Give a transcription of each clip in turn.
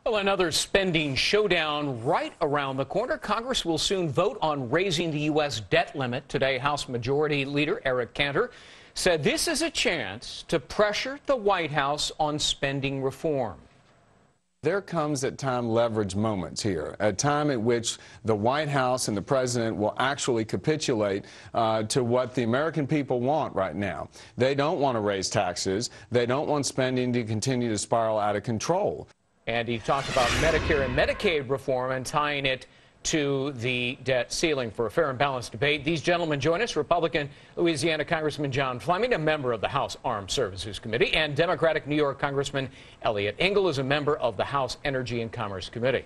Well, another spending showdown right around the corner. Congress will soon vote on raising the U.S. debt limit. Today, House Majority Leader Eric Cantor said this is a chance to pressure the White House on spending reform. There comes at time leverage moments here, a time at which the White House and the president will actually capitulate to what the American people want right now. They don't want to raise taxes. They don't want spending to continue to spiral out of control. And he talked about Medicare and Medicaid reform and tying it to the debt ceiling. For a fair and balanced debate, these gentlemen join us. Republican Louisiana Congressman John Fleming, a member of the House Armed Services Committee, and Democratic New York Congressman Eliot Engel is a member of the House Energy and Commerce Committee.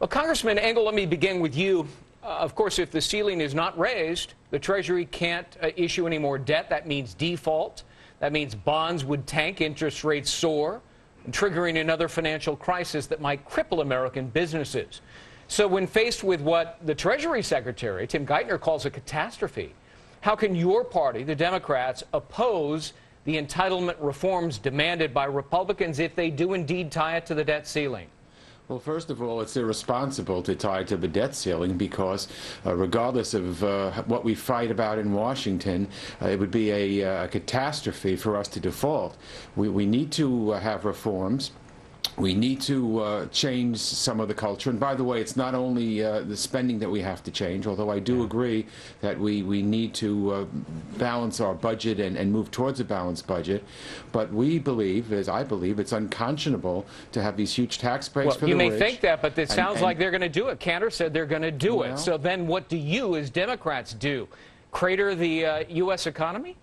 Well, Congressman Engel, let me begin with you. Of course, if the ceiling is not raised, the Treasury can't issue any more debt. That means default. That means bonds would tank, interest rates soar, triggering another financial crisis that might cripple American businesses. So when faced with what the Treasury Secretary, Tim Geithner, calls a catastrophe, how can your party, the Democrats, oppose the entitlement reforms demanded by Republicans if they do indeed tie it to the debt ceiling? Well, first of all, it's irresponsible to tie it to the debt ceiling because regardless of what we fight about in Washington, it would be a catastrophe for us to default. We need to have reforms. We need to change some of the culture. And by the way, it's not only the spending that we have to change, although I do agree that we need to balance our budget and move towards a balanced budget. But we believe, as I believe, it's unconscionable to have these huge tax breaks for the rich. You may think that, but it sounds like they're going to do it. Cantor said they're going to do it. So then what do you, as Democrats, do? Crater the U.S. economy?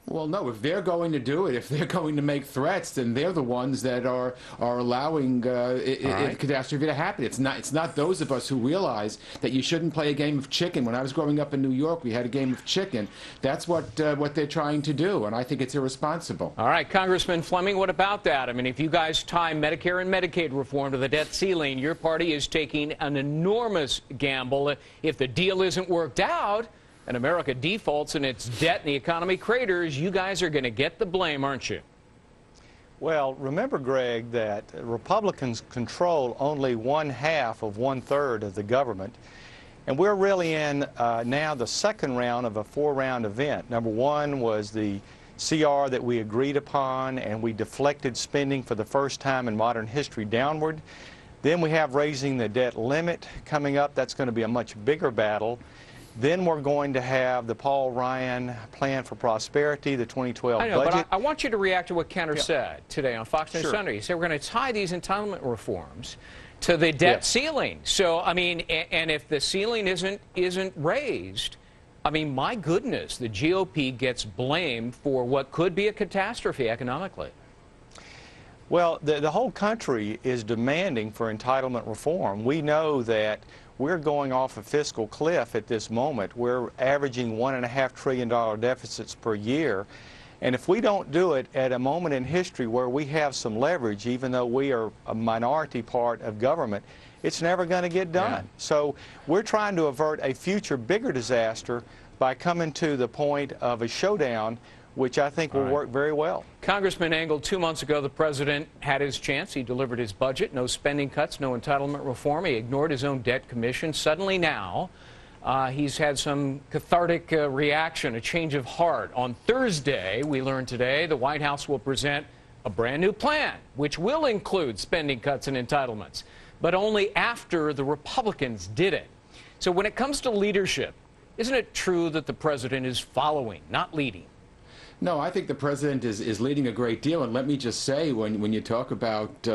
Well, no, if they're going to do it, if they're going to make threats, then they're the ones that are allowing catastrophe to happen. It's not those of us who realize that you shouldn't play a game of chicken. When I was growing up in New York, we had a game of chicken. That's what they're trying to do, and I think it's irresponsible. All right, Congressman Fleming, what about that? I mean, if you guys tie Medicare and Medicaid reform to the debt ceiling, your party is taking an enormous gamble. If the deal isn't worked out, and America defaults and its debt and the economy craters, you guys are going to get the blame, aren't you? Well, remember, Greg, that Republicans control only 1/2 of 1/3 of the government. And we're really in now the second round of a 4-round event. Number one was the CR that we agreed upon, and we deflected spending for the first time in modern history downward. Then we have raising the debt limit coming up. That's going to be a much bigger battle. Then we're going to have the Paul Ryan Plan for Prosperity, the 2012 budget. But I want you to react to what Cantor said today on Fox News Sunday. He said we're going to tie these entitlement reforms to the debt ceiling. So, I mean, and if the ceiling isn't raised, I mean, my goodness, the GOP gets blamed for what could be a catastrophe economically. Well, the whole country is demanding for entitlement reform. We know that we're going off a fiscal cliff at this moment. We're averaging $1.5 trillion deficits per year. And if we don't do it at a moment in history where we have some leverage, even though we are a minority part of government, it's never going to get done. So we're trying to avert a future bigger disaster by coming to the point of a showdown, which I think will work very well. Congressman Engel, 2 months ago, the president had his chance. He delivered his budget. No spending cuts, no entitlement reform. He ignored his own debt commission. Suddenly now, he's had some cathartic reaction, a change of heart. On Thursday, we learned today, the White House will present a brand new plan, which will include spending cuts and entitlements, but only after the Republicans did it. So when it comes to leadership, isn't it true that the president is following, not leading? No, I think the president is leading a great deal. And let me just say, when you talk about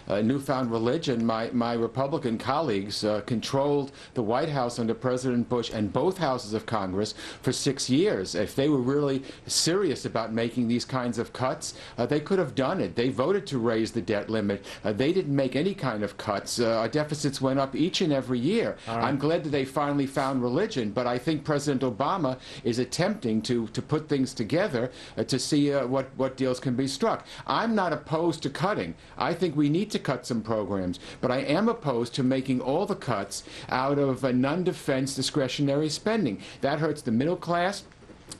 newfound religion, my Republican colleagues controlled the White House under President Bush and both houses of Congress for 6 years. If they were really serious about making these kinds of cuts, they could have done it. They voted to raise the debt limit. They didn't make any kind of cuts. Our deficits went up each and every year. I'm glad that they finally found religion, but I think President Obama is attempting to put things together to see what deals can be struck. I'm not opposed to cutting. I think we need to cut some programs, but I am opposed to making all the cuts out of non-defense discretionary spending. That hurts the middle class.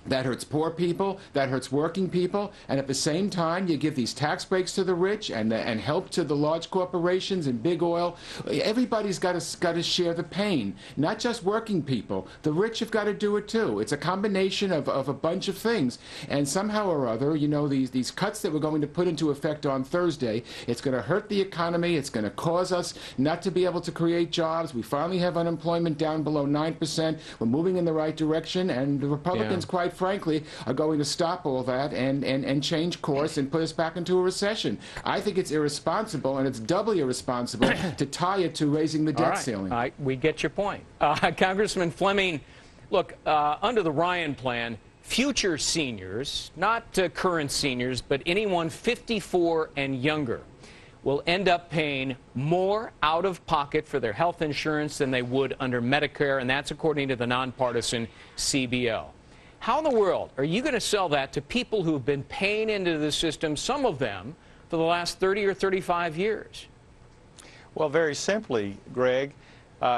That hurts poor people, that hurts working people, and at the same time you give these tax breaks to the rich and help to the large corporations and big oil. Everybody's got to share the pain, not just working people. The rich have got to do it too. It's a combination of a bunch of things, and somehow or other, you know, these cuts that we're going to put into effect on Thursday, it's going to hurt the economy. It's going to cause us not to be able to create jobs. We finally have unemployment down below 9%. We're moving in the right direction, and the Republicans, quite frankly, are going to stop all that and change course and put us back into a recession. I think it's irresponsible, and it's doubly irresponsible to tie it to raising the debt ceiling. All right, we get your point. Congressman Fleming, look, under the Ryan plan, future seniors, not current seniors, but anyone 54 and younger, will end up paying more out of pocket for their health insurance than they would under Medicare, and that's according to the nonpartisan CBO. How in the world are you going to sell that to people who've been paying into the system, some of them, for the last 30 or 35 years? Well, very simply, Greg,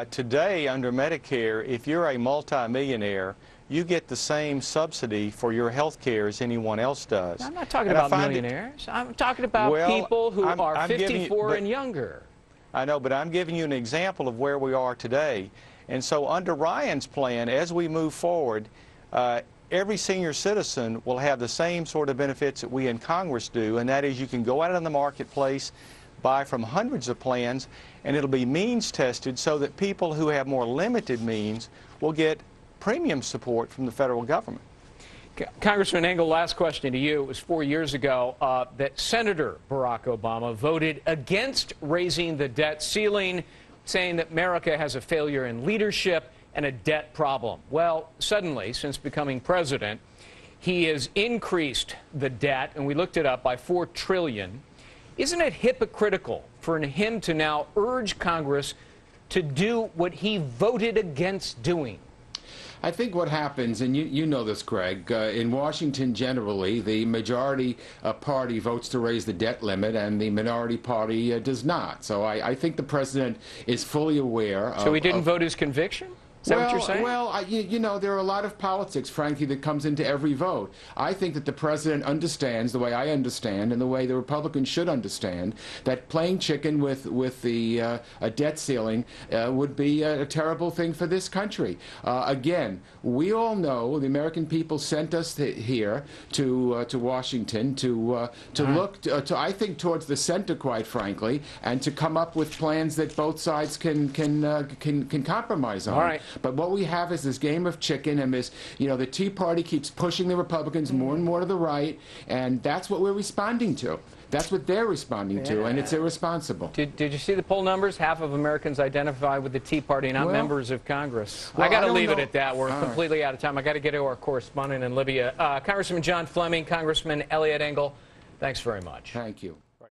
today under Medicare, if you're a multimillionaire, you get the same subsidy for your health care as anyone else does. I'm not talking about millionaires. I'm talking about people who are 54 and younger. I know, but I'm giving you an example of where we are today. And so under Ryan's plan, as we move forward, every senior citizen will have the same sort of benefits that we in Congress do, and that is you can go out in the marketplace, buy from hundreds of plans, and it'll be means tested so that people who have more limited means will get premium support from the federal government. Congressman Engel, last question to you. It was 4 years ago that Senator Barack Obama voted against raising the debt ceiling, saying that America has a failure in leadership and a debt problem. Well, suddenly, since becoming president, he has increased the debt, and we looked it up, by $4 trillion. Isn't it hypocritical for him to now urge Congress to do what he voted against doing? I think what happens, and you know this, Greg, in Washington generally, the majority party votes to raise the debt limit, and the minority party does not. So I think the president is fully aware of... So he didn't vote his conviction? Is that what you're saying? Well, you know, there are a lot of politics, frankly, that comes into every vote. I think that the president understands, the way I understand, and the way the Republicans should understand, that playing chicken with the debt ceiling would be a terrible thing for this country. Again, we all know the American people sent us here to Washington to look, I think, towards the center, quite frankly, and to come up with plans that both sides can compromise on. All right. But what we have is this game of chicken, and this, you know, the Tea Party keeps pushing the Republicans more and more to the right, and that's what we're responding to. That's what they're responding to, and it's irresponsible. Did you see the poll numbers? Half of Americans identify with the Tea Party, not members of Congress. Well, I got to leave it at that. We're completely out of time. I got to get to our correspondent in Libya. Congressman John Fleming, Congressman Eliot Engel, thanks very much. Thank you.